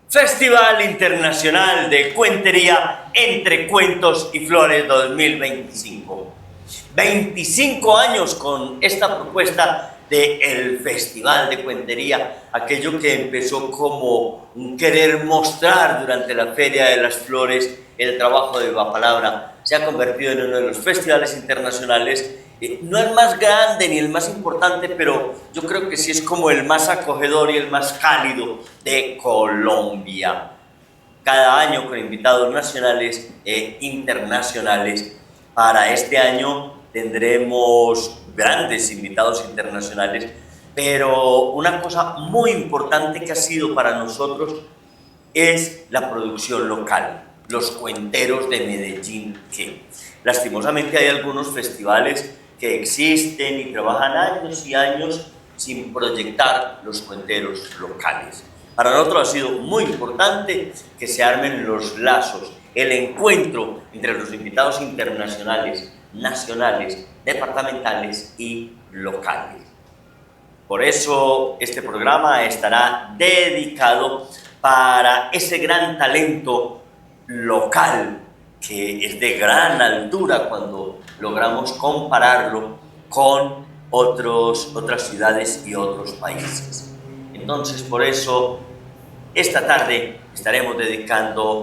Festival Internacional de Cuentería Entre Cuentos y Flores 2025. 25 años con esta propuesta del Festival de Cuentería, aquello que empezó como un querer mostrar durante la Feria de las Flores el trabajo de Viva Palabra, se ha convertido en uno de los festivales internacionales, no el más grande ni el más importante, pero yo creo que sí es como el más acogedor y el más cálido de Colombia. Cada año con invitados nacionales e internacionales. Para este año tendremos grandes invitados internacionales, pero una cosa muy importante que ha sido para nosotros es la producción local, los cuenteros de Medellín, que lastimosamente hay algunos festivales que existen y trabajan años y años sin proyectar los cuenteros locales. Para nosotros ha sido muy importante que se armen los lazos, el encuentro entre los invitados internacionales, nacionales, departamentales y locales. Por eso este programa estará dedicado para ese gran talento local que es de gran altura cuando logramos compararlo con otras ciudades y otros países. Entonces, por eso, esta tarde estaremos dedicando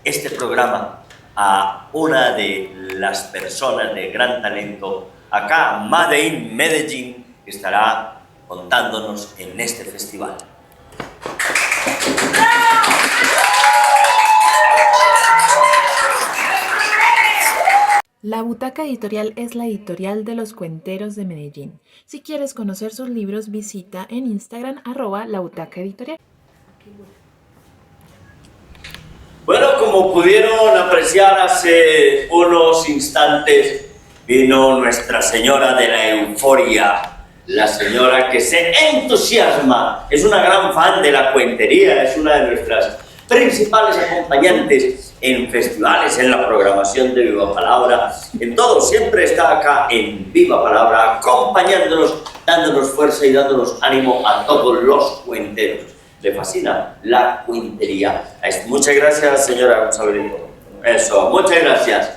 este programa a una de las personas de gran talento acá, Made in Medellín, que estará contándonos en este festival. La Butaca Editorial es la editorial de los cuenteros de Medellín. Si quieres conocer sus libros, visita en Instagram @labutacaeditorial. Bueno, como pudieron apreciar hace unos instantes, vino Nuestra Señora de la Euforia, la señora que se entusiasma, es una gran fan de la cuentería, es una de nuestras principales acompañantes en festivales, en la programación de Viva Palabra, en todo, siempre está acá en Viva Palabra, acompañándonos, dándonos fuerza y dándonos ánimo a todos los cuenteros. Le fascina la cuentería. Muchas gracias, señora Gonzalo. Eso, muchas gracias.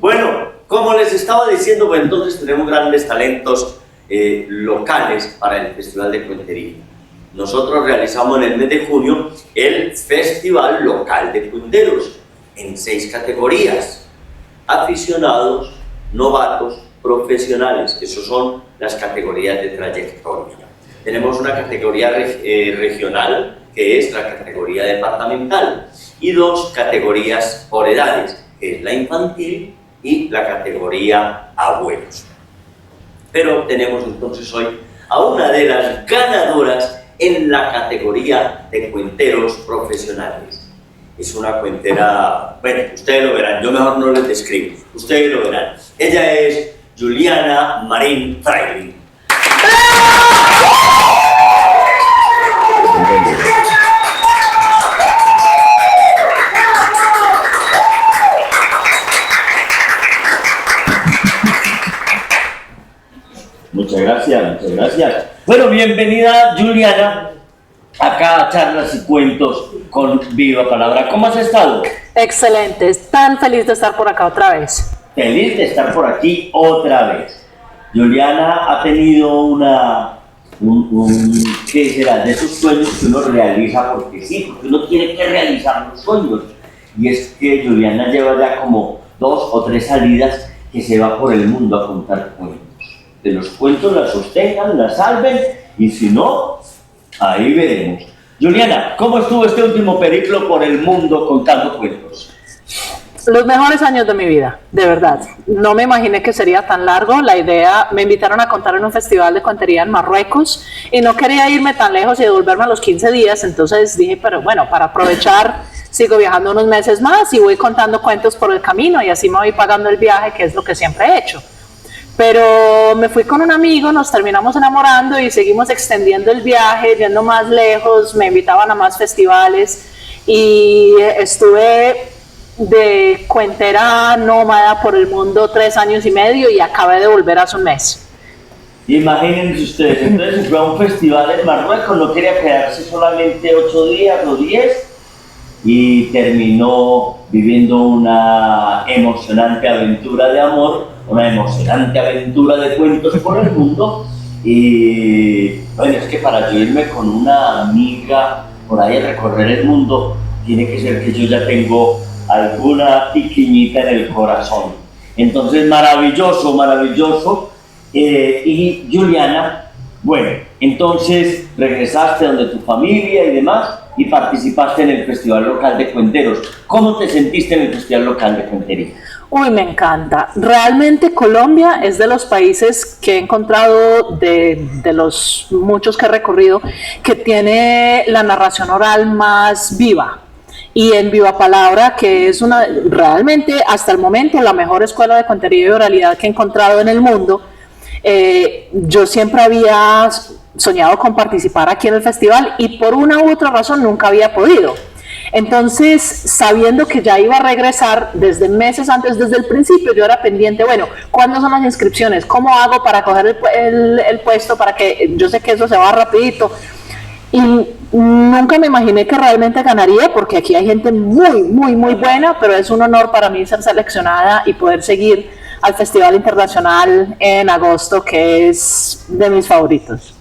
Bueno, como les estaba diciendo, pues entonces tenemos grandes talentos locales para el Festival de Cuentería. Nosotros realizamos en el mes de junio el Festival Local de Cuenteros en 6 categorías: aficionados, novatos, profesionales. Esas son las categorías de trayectoria. Tenemos una categoría regional, que es la categoría departamental, y 2 categorías por edades, que es la infantil y la categoría abuelos. Pero tenemos entonces hoy a una de las ganadoras en la categoría de cuenteros profesionales. Es una cuentera, bueno, ustedes lo verán, yo mejor no les describo, ustedes lo verán. Ella es Juliana Marín Fraile. Muchas gracias, muchas gracias. Bueno, bienvenida Juliana, acá a Charlas y Cuentos con Viva Palabra. ¿Cómo has estado? Excelente, tan feliz de estar por acá otra vez. Feliz de estar por aquí otra vez. Juliana ha tenido ¿qué será? De esos sueños que uno realiza porque sí, porque uno tiene que realizar los sueños. Y es que Juliana lleva ya como 2 o 3 salidas que se va por el mundo a contar cuentos. De los cuentos la sostengan, la salven, y si no, ahí veremos. Juliana, ¿cómo estuvo este último periplo por el mundo contando cuentos? Los mejores años de mi vida, de verdad. No me imaginé que sería tan largo. La idea, me invitaron a contar en un festival de cuentería en Marruecos y no quería irme tan lejos y devolverme a los 15 días. Entonces dije, pero bueno, para aprovechar, sigo viajando unos meses más y voy contando cuentos por el camino y así me voy pagando el viaje, que es lo que siempre he hecho. Pero me fui con un amigo, nos terminamos enamorando y seguimos extendiendo el viaje, yendo más lejos, me invitaban a más festivales y estuve de cuentera nómada por el mundo 3 años y medio y acabé de volver hace un mes. Imagínense ustedes, entonces fue a un festival en Marruecos, no quería quedarse solamente 8 días o 10 y terminó viviendo una emocionante aventura de amor, una emocionante aventura de cuentos por el mundo. Y bueno, es que para yo irme con una amiga por ahí a recorrer el mundo, tiene que ser que yo ya tengo alguna piquiñita en el corazón. Entonces, maravilloso, maravilloso. Y Juliana, bueno, entonces regresaste donde tu familia y demás y participaste en el Festival Local de Cuenteros. ¿Cómo te sentiste en el Festival Local de Cuentería? Uy, me encanta. Realmente Colombia es de los países que he encontrado, de los muchos que he recorrido, que tiene la narración oral más viva. Y en Viva Palabra, que es realmente hasta el momento la mejor escuela de cuentería y oralidad que he encontrado en el mundo, yo siempre había soñado con participar aquí en el festival y por una u otra razón nunca había podido. Entonces, sabiendo que ya iba a regresar desde meses antes, desde el principio, yo era pendiente, bueno, ¿cuándo son las inscripciones? ¿Cómo hago para coger el puesto? Para que yo sé que eso se va rapidito. Y nunca me imaginé que realmente ganaría, porque aquí hay gente muy, muy, muy buena, pero es un honor para mí ser seleccionada y poder seguir al Festival Internacional en agosto, que es de mis favoritos.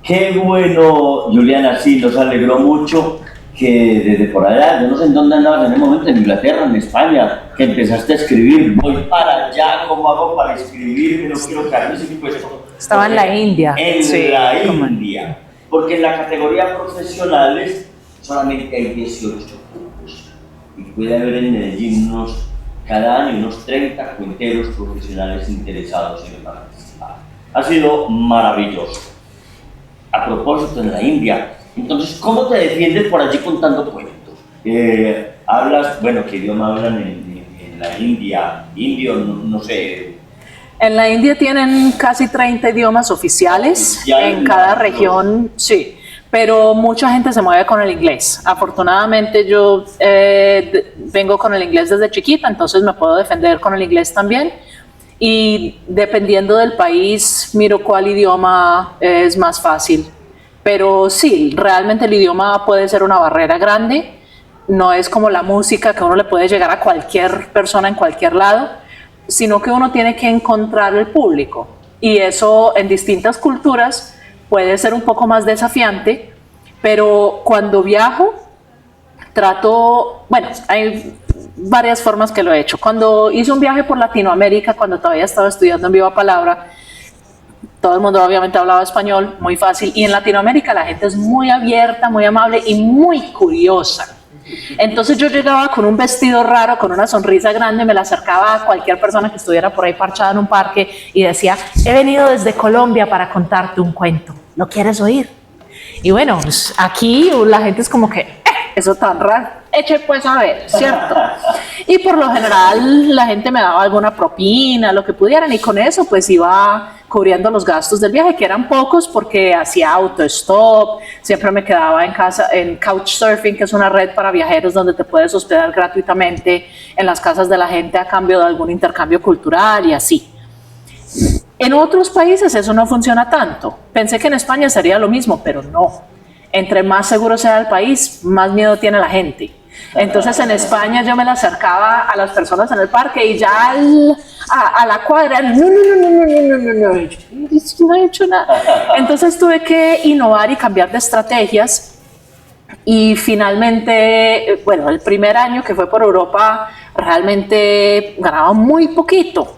Qué bueno, Juliana, sí, nos alegró mucho que desde por allá, yo no sé en dónde andabas en el momento, en Inglaterra, en España, que empezaste a escribir, voy para allá, ¿cómo hago para escribir? No quiero caerme sin puesto. Estaba en la India. En sí, la India, porque en la categoría profesionales solamente hay 18 grupos y puede haber en Medellín cada año unos 30 cuenteros profesionales interesados en participar. Ha sido maravilloso. A propósito, en la India, entonces, ¿cómo te defiendes por allí contando cuentos? Hablas, bueno, ¿qué idioma hablan en la India? Indio, no sé. En la India tienen casi 30 idiomas oficiales en cada región, sí, pero mucha gente se mueve con el inglés. Afortunadamente yo vengo con el inglés desde chiquita, entonces me puedo defender con el inglés también. Y dependiendo del país, miro cuál idioma es más fácil. Pero sí, realmente el idioma puede ser una barrera grande. No es como la música, que uno le puede llegar a cualquier persona en cualquier lado, sino que uno tiene que encontrar el público. Y eso en distintas culturas puede ser un poco más desafiante, pero cuando viajo, hay varias formas que lo he hecho. Cuando hice un viaje por Latinoamérica, cuando todavía estaba estudiando en Viva Palabra, todo el mundo obviamente hablaba español, muy fácil, y en Latinoamérica la gente es muy abierta, muy amable y muy curiosa. Entonces yo llegaba con un vestido raro, con una sonrisa grande, me la acercaba a cualquier persona que estuviera por ahí parchada en un parque y decía, he venido desde Colombia para contarte un cuento, ¿lo quieres oír? Y bueno, pues aquí la gente es como que, eso tan raro, eche pues a ver, ¿cierto? Y por lo general la gente me daba alguna propina, lo que pudieran, y con eso pues iba cubriendo los gastos del viaje, que eran pocos porque hacía autostop, siempre me quedaba en casa en Couchsurfing, que es una red para viajeros donde te puedes hospedar gratuitamente en las casas de la gente a cambio de algún intercambio cultural y así. En otros países eso no funciona tanto. Pensé que en España sería lo mismo, pero no. Entre más seguro sea el país, más miedo tiene la gente. Entonces en España yo me la acercaba a las personas en el parque y ya a la cuadra, no he hecho nada. Entonces tuve que innovar y cambiar de estrategias y finalmente, bueno, el primer año que fue por Europa realmente ganaba muy poquito,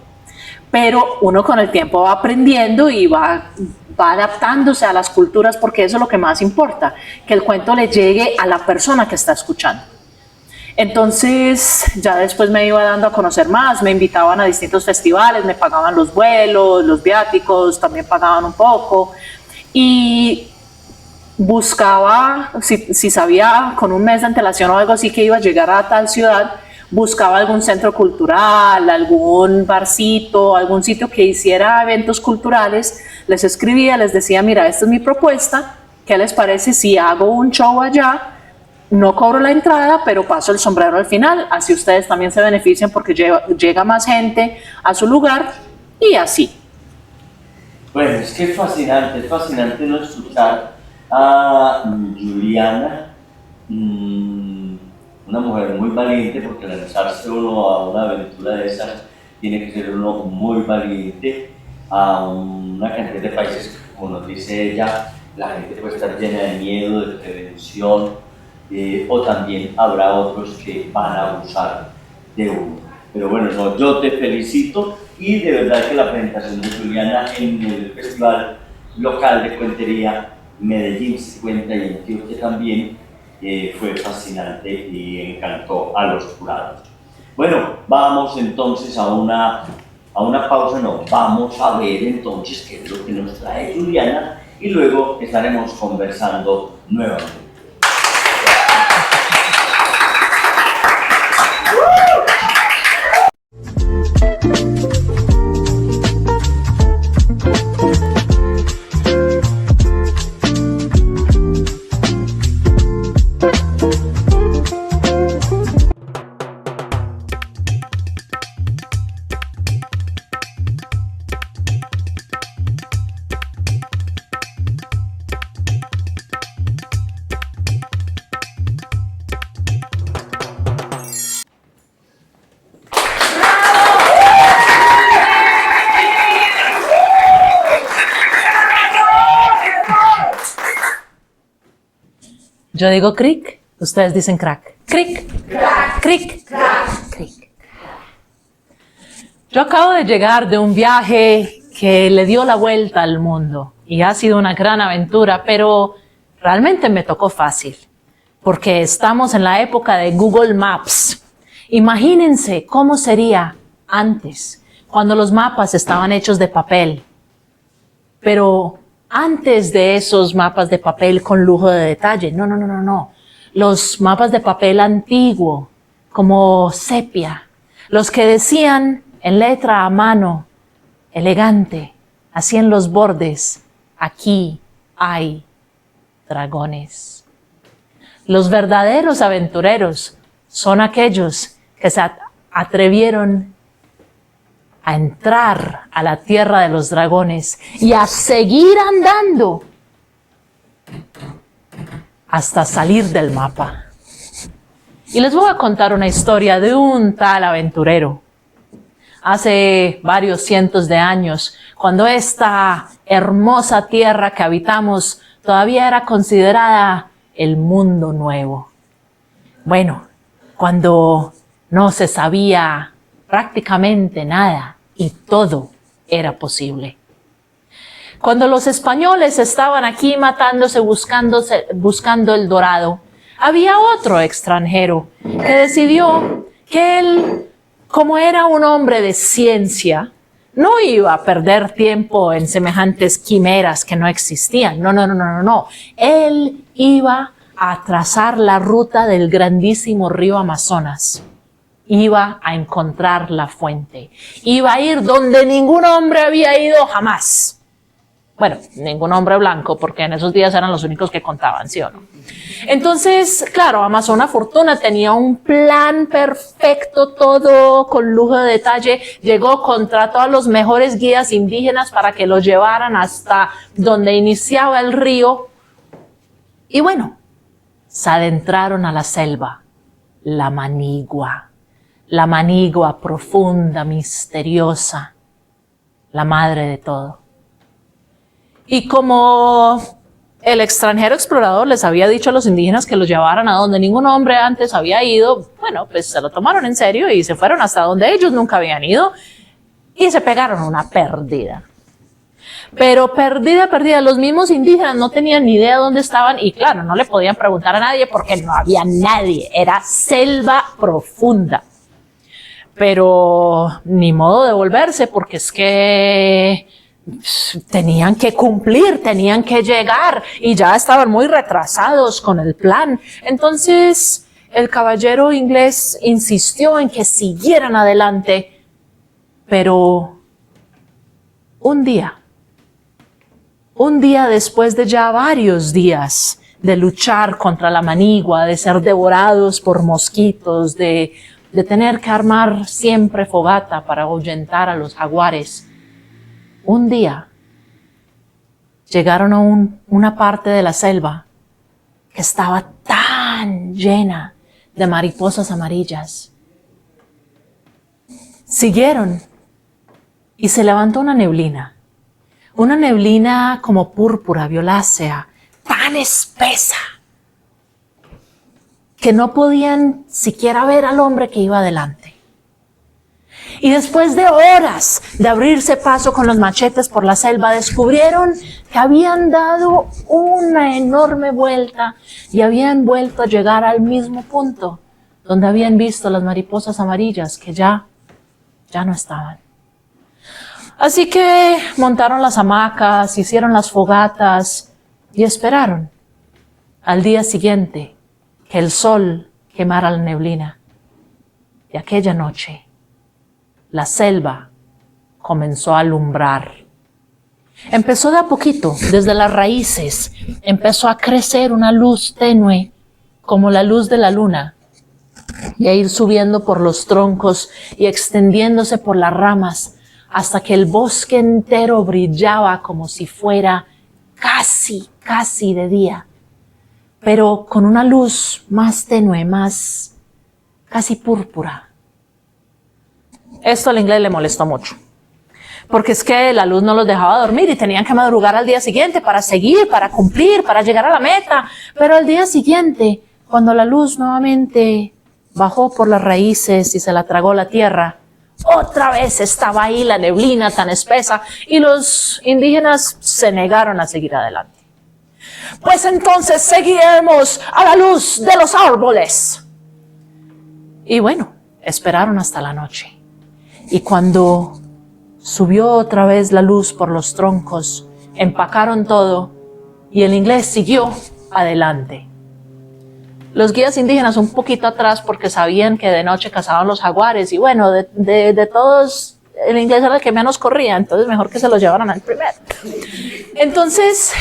pero uno con el tiempo va aprendiendo y va adaptándose a las culturas, porque eso es lo que más importa, que el cuento le llegue a la persona que está escuchando. Entonces ya después me iba dando a conocer más, me invitaban a distintos festivales, me pagaban los vuelos, los viáticos, también pagaban un poco y buscaba, si sabía con un mes de antelación o algo así que iba a llegar a tal ciudad, buscaba algún centro cultural, algún barcito, algún sitio que hiciera eventos culturales, les escribía, les decía, mira, esta es mi propuesta, ¿qué les parece si hago un show allá? No cobro la entrada, pero paso el sombrero al final, así ustedes también se benefician porque llega más gente a su lugar y así. Bueno, es que es fascinante no escuchar a Juliana, una mujer muy valiente, porque lanzarse uno a una aventura de esas tiene que ser uno muy valiente a una cantidad de países que, como nos dice ella, la gente puede estar llena de miedo, de prevención, o también habrá otros que van a abusar de uno. Pero bueno, no, yo te felicito y de verdad que la presentación de Juliana en el Festival Local de Cuentería Medellín 50 y Antioquia también fue fascinante y encantó a los jurados. Bueno, vamos entonces a una pausa, no, vamos a ver entonces qué es lo que nos trae Juliana y luego estaremos conversando nuevamente. Yo digo cric, ustedes dicen crack. Cric, crack, cric, crack, cric. Yo acabo de llegar de un viaje que le dio la vuelta al mundo y ha sido una gran aventura, pero realmente me tocó fácil, porque estamos en la época de Google Maps. Imagínense cómo sería antes, cuando los mapas estaban hechos de papel. Pero antes de esos mapas de papel con lujo de detalle, no. Los mapas de papel antiguo, como sepia, los que decían en letra a mano, elegante, así en los bordes, aquí hay dragones. Los verdaderos aventureros son aquellos que se atrevieron a entrar a la tierra de los dragones y a seguir andando hasta salir del mapa. Y les voy a contar una historia de un tal aventurero. Hace varios cientos de años, cuando esta hermosa tierra que habitamos todavía era considerada el mundo nuevo. Bueno, cuando no se sabía prácticamente nada y todo era posible. Cuando los españoles estaban aquí matándose, buscando el dorado, había otro extranjero que decidió que él, como era un hombre de ciencia, no iba a perder tiempo en semejantes quimeras que no existían. No. Él iba a trazar la ruta del grandísimo río Amazonas. Iba a encontrar la fuente. Iba a ir donde ningún hombre había ido jamás. Bueno, ningún hombre blanco, porque en esos días eran los únicos que contaban, ¿sí o no? Entonces, claro, Amazona Fortuna tenía un plan perfecto, todo con lujo de detalle. Llegó, contrató a los mejores guías indígenas para que los llevaran hasta donde iniciaba el río. Y bueno, se adentraron a la selva, la manigua profunda, misteriosa, la madre de todo. Y como el extranjero explorador les había dicho a los indígenas que los llevaran a donde ningún hombre antes había ido, bueno, pues se lo tomaron en serio y se fueron hasta donde ellos nunca habían ido y se pegaron una perdida. pero perdida. Los mismos indígenas no tenían ni idea de dónde estaban y claro, no le podían preguntar a nadie porque no había nadie, era selva profunda. Pero ni modo de volverse porque es que tenían que cumplir, tenían que llegar y ya estaban muy retrasados con el plan. Entonces el caballero inglés insistió en que siguieran adelante, pero un día después de ya varios días de luchar contra la manigua, de ser devorados por mosquitos, de tener que armar siempre fogata para ahuyentar a los jaguares, un día llegaron a una parte de la selva que estaba tan llena de mariposas amarillas. Siguieron y se levantó una neblina como púrpura, violácea, tan espesa que no podían siquiera ver al hombre que iba adelante. Y después de horas de abrirse paso con los machetes por la selva, descubrieron que habían dado una enorme vuelta y habían vuelto a llegar al mismo punto donde habían visto las mariposas amarillas que ya no estaban. Así que montaron las hamacas, hicieron las fogatas y esperaron al día siguiente que el sol quemara la neblina. Y aquella noche la selva comenzó a alumbrar. Empezó de a poquito, desde las raíces, empezó a crecer una luz tenue, como la luz de la luna, y a ir subiendo por los troncos y extendiéndose por las ramas, hasta que el bosque entero brillaba como si fuera casi de día, pero con una luz más tenue, más casi púrpura. Esto al inglés le molestó mucho, porque es que la luz no los dejaba dormir y tenían que madrugar al día siguiente para seguir, para cumplir, para llegar a la meta. Pero al día siguiente, cuando la luz nuevamente bajó por las raíces y se la tragó la tierra, otra vez estaba ahí la neblina tan espesa y los indígenas se negaron a seguir adelante. Pues entonces seguiremos a la luz de los árboles. Y bueno, esperaron hasta la noche. Y cuando subió otra vez la luz por los troncos, empacaron todo y el inglés siguió adelante. Los guías indígenas un poquito atrás porque sabían que de noche cazaban los jaguares y bueno, de todos el inglés era el que menos corría, entonces mejor que se los llevaran al primero. Entonces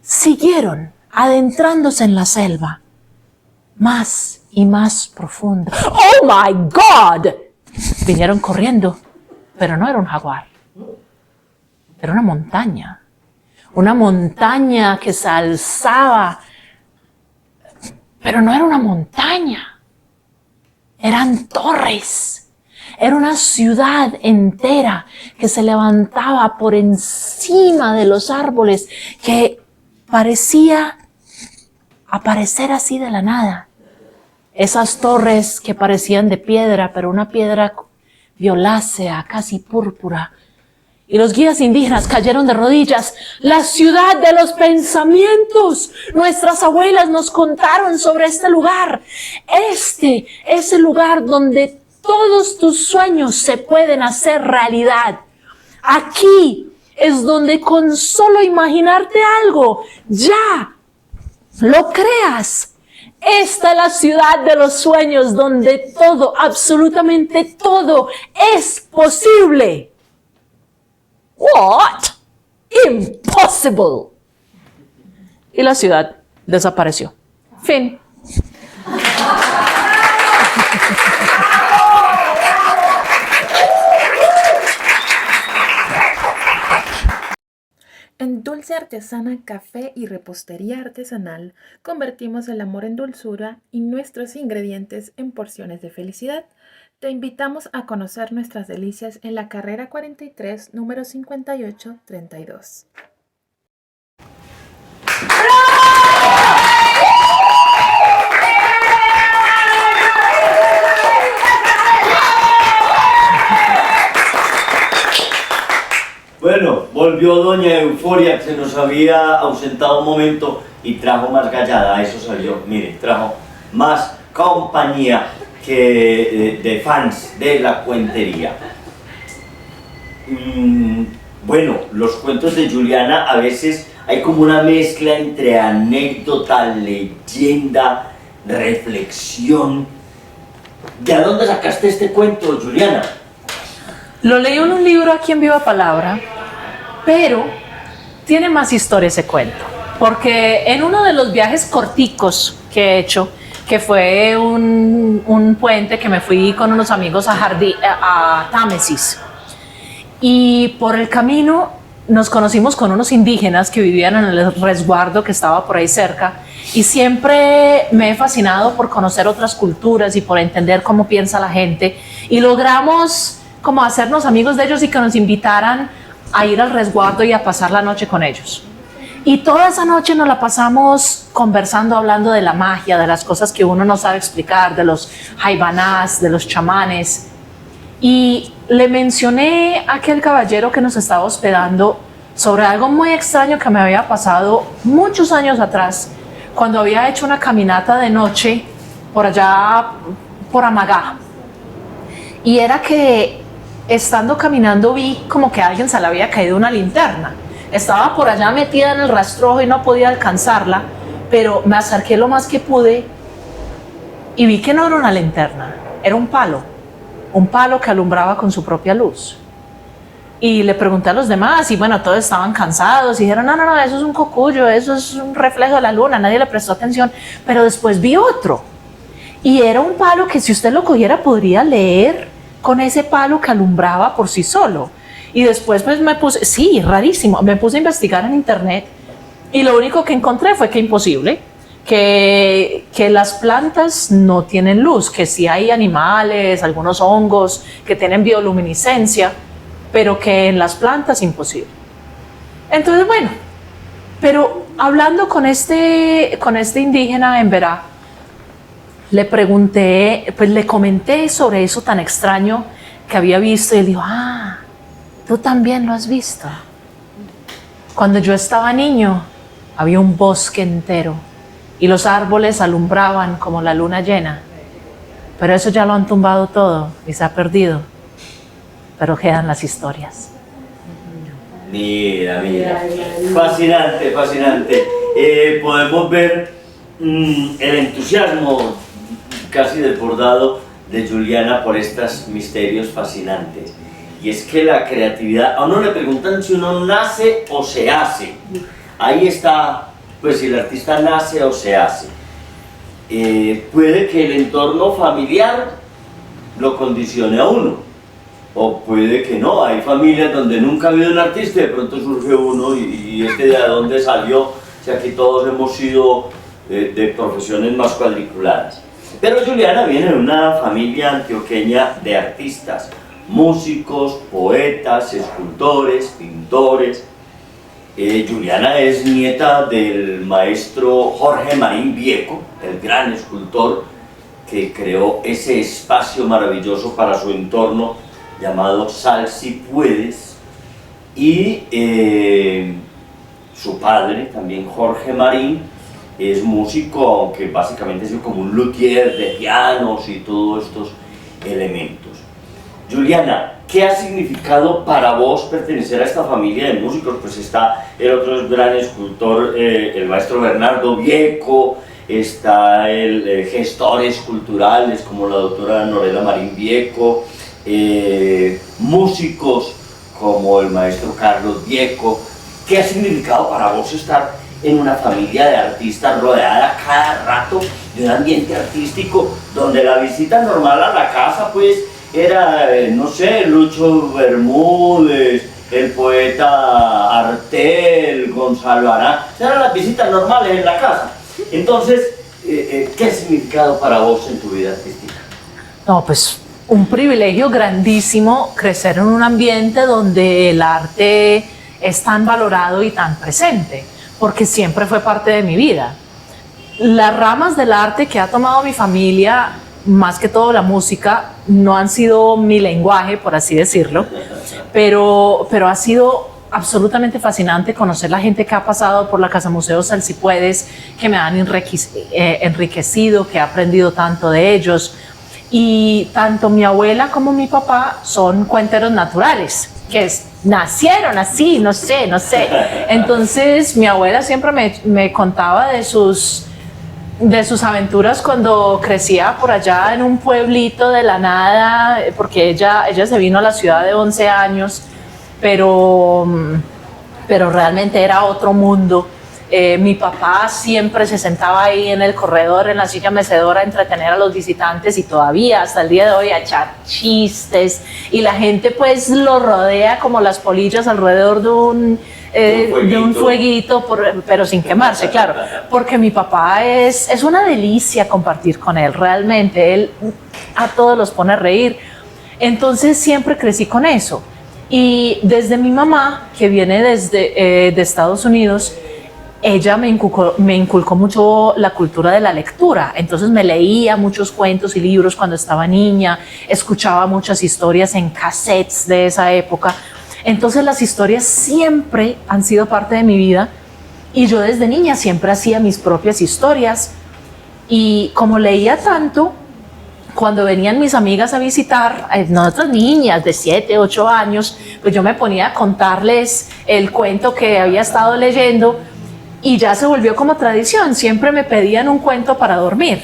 siguieron adentrándose en la selva, más y más profunda. ¡Oh my God! Vinieron corriendo, pero no era un jaguar, era una montaña que se alzaba, pero no era una montaña, eran torres, era una ciudad entera que se levantaba por encima de los árboles, que parecía aparecer así de la nada. Esas torres que parecían de piedra, pero una piedra violácea, casi púrpura. Y los guías indígenas cayeron de rodillas. La ciudad de los pensamientos. Nuestras abuelas nos contaron sobre este lugar. Este es el lugar donde todos tus sueños se pueden hacer realidad. Aquí es donde con solo imaginarte algo, ya lo creas. Esta es la ciudad de los sueños donde todo, absolutamente todo, es posible. What? Impossible. Y la ciudad desapareció. Fin. En Dulce Artesana Café y Repostería Artesanal convertimos el amor en dulzura y nuestros ingredientes en porciones de felicidad. Te invitamos a conocer nuestras delicias en la carrera 43, número 5832. Bueno, Volvió doña Euforia, que se nos había ausentado un momento y trajo más gallada, eso salió, mire, trajo más compañía que de fans de la cuentería. Bueno, los cuentos de Juliana a veces hay como una mezcla entre anécdota, leyenda, reflexión. ¿De dónde sacaste este cuento, Juliana? Lo leí en un libro aquí en Viva Palabra, pero tiene más historia ese cuento, porque en uno de los viajes corticos que he hecho, que fue un puente que me fui con unos amigos a Támesis, y por el camino nos conocimos con unos indígenas que vivían en el resguardo que estaba por ahí cerca, y siempre me he fascinado por conocer otras culturas y por entender cómo piensa la gente, y logramos como hacernos amigos de ellos y que nos invitaran a ir al resguardo y a pasar la noche con ellos. Y toda esa noche nos la pasamos conversando, hablando de la magia, de las cosas que uno no sabe explicar, de los jaibanás, de los chamanes. Y le mencioné a aquel caballero que nos estaba hospedando sobre algo muy extraño que me había pasado muchos años atrás, cuando había hecho una caminata de noche por allá, por Amagá. Y era que estando caminando vi como que a alguien se le había caído una linterna. Estaba por allá metida en el rastrojo y no podía alcanzarla, pero me acerqué lo más que pude y vi que no era una linterna, era un palo que alumbraba con su propia luz. Y le pregunté a los demás y bueno, todos estaban cansados y dijeron, no, eso es un cocuyo, eso es un reflejo de la luna, nadie le prestó atención. Pero después vi otro y era un palo que si usted lo cogiera podría leer con ese palo que alumbraba por sí solo. Y después pues me puse, sí, rarísimo, me puse a investigar en internet y lo único que encontré fue que imposible, que las plantas no tienen luz, que sí hay animales, algunos hongos que tienen bioluminiscencia, pero que en las plantas imposible. Entonces bueno, pero hablando con este indígena en Verá, le pregunté, pues le comenté sobre eso tan extraño que había visto y él dijo, tú también lo has visto. Cuando yo estaba niño había un bosque entero y los árboles alumbraban como la luna llena, pero eso ya lo han tumbado todo y se ha perdido, pero quedan las historias. Mira, fascinante. Podemos ver el entusiasmo casi desbordado de Juliana por estos misterios fascinantes. Y es que la creatividad, a uno le preguntan si uno nace o se hace. Ahí está, pues si el artista nace o se hace. Puede que el entorno familiar lo condicione a uno, o puede que no. Hay familias donde nunca ha habido un artista y de pronto surge uno y de dónde salió, o sea, que todos hemos sido de profesiones más cuadriculadas. Pero Juliana viene de una familia antioqueña de artistas, músicos, poetas, escultores, pintores. Juliana es nieta del maestro Jorge Marín Vieco, el gran escultor que creó ese espacio maravilloso para su entorno llamado Sal Si Puedes, y su padre, también Jorge Marín, es músico, aunque básicamente es como un luthier de pianos y todos estos elementos. Juliana, ¿qué ha significado para vos pertenecer a esta familia de músicos? Pues está el otro gran escultor, el maestro Bernardo Vieco, está el gestores culturales como la doctora Norela Marín Vieco, músicos como el maestro Carlos Vieco. ¿Qué ha significado para vos estar en una familia de artistas rodeada cada rato de un ambiente artístico donde la visita normal a la casa pues era, no sé, Lucho Bermúdez, el poeta Artel, Gonzalo Arán, eran las visitas normales en la casa? Entonces, ¿qué ha significado para vos en tu vida artística? No, pues un privilegio grandísimo crecer en un ambiente donde el arte es tan valorado y tan presente, porque siempre fue parte de mi vida. Las ramas del arte que ha tomado mi familia, más que todo la música, no han sido mi lenguaje, por así decirlo, pero ha sido absolutamente fascinante conocer la gente que ha pasado por la Casa Museo Sal Si Puedes, que me han enriquecido, que he aprendido tanto de ellos. Y tanto mi abuela como mi papá son cuenteros naturales, nacieron así, no sé. Entonces mi abuela siempre me contaba de sus aventuras cuando crecía por allá en un pueblito de la nada, porque ella se vino a la ciudad de 11 años, pero realmente era otro mundo. Mi papá siempre se sentaba ahí en el corredor, en la silla mecedora, a entretener a los visitantes, y todavía hasta el día de hoy a echar chistes, y la gente pues lo rodea como las polillas alrededor de un fueguito, pero sin quemarse, claro, porque mi papá es una delicia compartir con él, realmente, él a todos los pone a reír. Entonces siempre crecí con eso, y desde mi mamá, que viene de Estados Unidos, ella me inculcó mucho la cultura de la lectura. Entonces me leía muchos cuentos y libros cuando estaba niña, escuchaba muchas historias en cassettes de esa época. Entonces las historias siempre han sido parte de mi vida, y yo desde niña siempre hacía mis propias historias. Y como leía tanto, cuando venían mis amigas a visitar, nosotras niñas de 7, 8 años, pues yo me ponía a contarles el cuento que había estado leyendo, y ya se volvió como tradición. Siempre me pedían un cuento para dormir,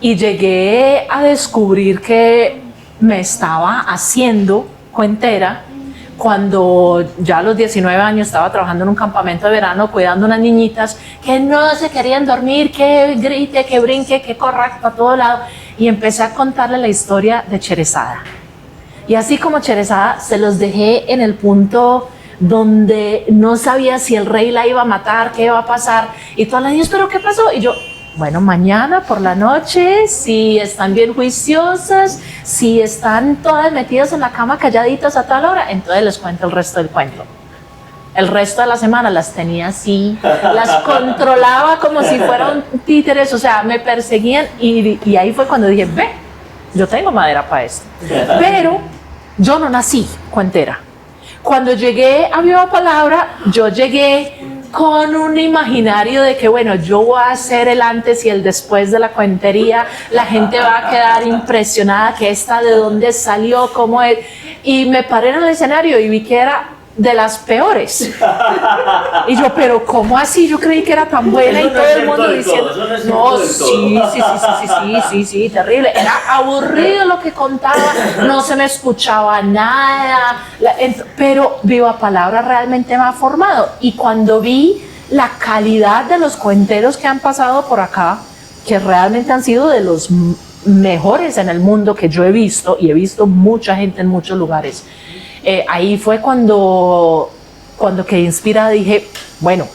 y llegué a descubrir que me estaba haciendo cuentera cuando ya a los 19 años estaba trabajando en un campamento de verano cuidando unas niñitas que no se querían dormir, que grite, que brinque, que corra para todo lado, y empecé a contarle la historia de Cherezada. Y así como Cherezada, se los dejé en el punto donde no sabía si el rey la iba a matar, qué iba a pasar, y todas las niñas, ¿pero qué pasó? Y yo, bueno, mañana por la noche, si están bien juiciosas, si están todas metidas en la cama calladitas a tal hora, entonces les cuento el resto del cuento. El resto de la semana las tenía así, las controlaba como si fueran títeres, o sea, me perseguían, y ahí fue cuando dije, ve, yo tengo madera para esto. Pero yo no nací cuentera. Cuando llegué a Viva Palabra, yo llegué con un imaginario de que, bueno, yo voy a hacer el antes y el después de la cuentería, la gente va a quedar impresionada que esta de dónde salió, cómo es, y me paré en el escenario y vi que era de las peores. Y yo, pero ¿cómo así? Yo creí que era tan buena, y todo el mundo diciendo, no, sí, terrible. Era aburrido lo que contaba, no se me escuchaba nada, pero Viva Palabra realmente me ha formado. Y cuando vi la calidad de los cuenteros que han pasado por acá, que realmente han sido de los mejores en el mundo que yo he visto, y he visto mucha gente en muchos lugares, ahí fue cuando quedé inspirada. Dije, bueno,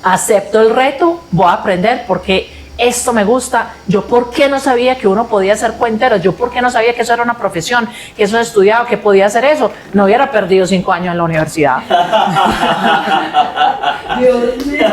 acepto el reto, voy a aprender porque esto me gusta. Yo, ¿por qué no sabía que uno podía ser cuentero? Yo, ¿por qué no sabía que eso era una profesión, que eso estudiado, que podía hacer eso? No hubiera perdido 5 años en la universidad. Dios mío.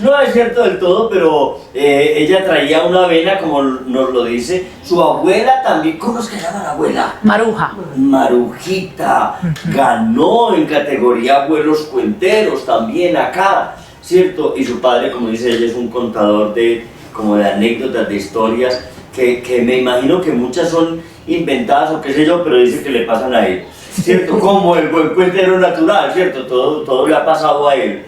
No es cierto del todo, pero ella traía una vena, como nos lo dice. Su abuela también, ¿cómo es que llama la abuela? Maruja. Marujita. Ganó en categoría abuelos cuenteros también acá, ¿cierto? Y su padre, como dice ella, es un contador de anécdotas, de historias, que me imagino que muchas son inventadas o qué sé yo, pero dice que le pasan a él, ¿cierto? Como el buen cuentero natural, ¿cierto? Todo le ha pasado a él.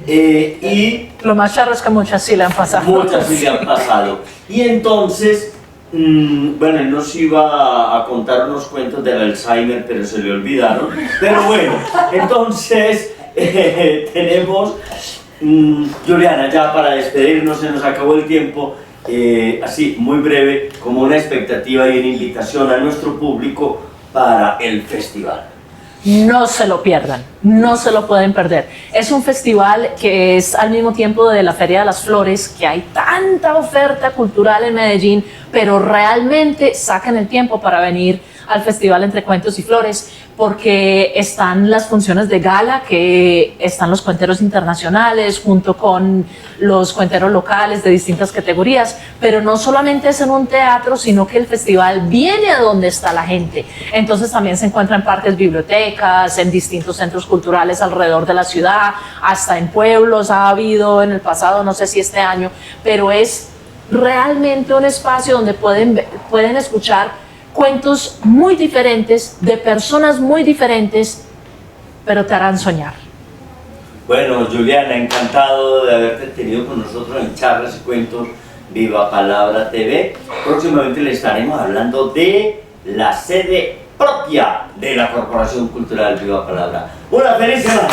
Y lo más charro es que muchas sí le han pasado. Muchas sí le han pasado. Y entonces, bueno, él nos iba a contar unos cuentos del Alzheimer, pero se le olvidaron. Pero bueno, entonces tenemos... Juliana, ya para despedirnos, se nos acabó el tiempo, así muy breve, como una expectativa y una invitación a nuestro público para el festival. No se lo pierdan, no se lo pueden perder. Es un festival que es al mismo tiempo de la Feria de las Flores, que hay tanta oferta cultural en Medellín, pero realmente sacan el tiempo para venir al festival Entre Cuentos y Flores, porque están las funciones de gala, que están los cuenteros internacionales junto con los cuenteros locales de distintas categorías, pero no solamente es en un teatro, sino que el festival viene a donde está la gente. Entonces también se encuentra en parques, bibliotecas, en distintos centros culturales alrededor de la ciudad, hasta en pueblos ha habido en el pasado, no sé si este año, pero es realmente un espacio donde pueden escuchar cuentos muy diferentes, de personas muy diferentes, pero te harán soñar. Bueno, Juliana, encantado de haberte tenido con nosotros en Charlas y Cuentos Viva Palabra TV. Próximamente le estaremos hablando de la sede propia de la Corporación Cultural Viva Palabra. ¡Una feliz semana!